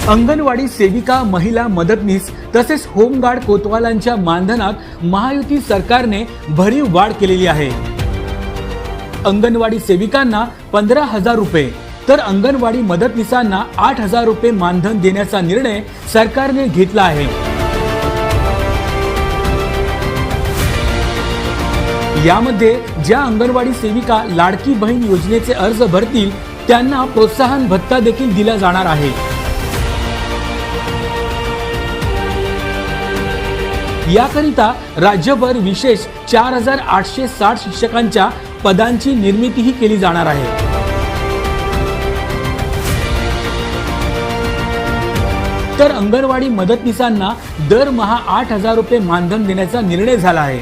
अंगणवाडी सेविका, महिला मदतनीस तसेच होमगार्ड कोतवालांच्या मानधनात महायुती सरकारने भरीव वाढ केलेली आहे। अंगणवाडी सेविकांना 15,000 रुपये तर अंगणवाडी मदतनीसांना 8,000 रुपये मानधन देण्याचा निर्णय सरकारने घेतला आहे। यामध्ये ज्या अंगणवाडी सेविका लाडकी बहीण योजनेचे अर्ज भरतील त्यांना प्रोत्साहन भत्ता देखील दिला जाणार आहे। याकरिता राज्यभर विशेष 4,860 शिक्षकांच्या पदांची निर्मितीही केली जाणार आहे। तर अंगणवाडी मदतनीसांना दरमहा 8,000 रुपये मानधन देण्याचा निर्णय झाला आहे।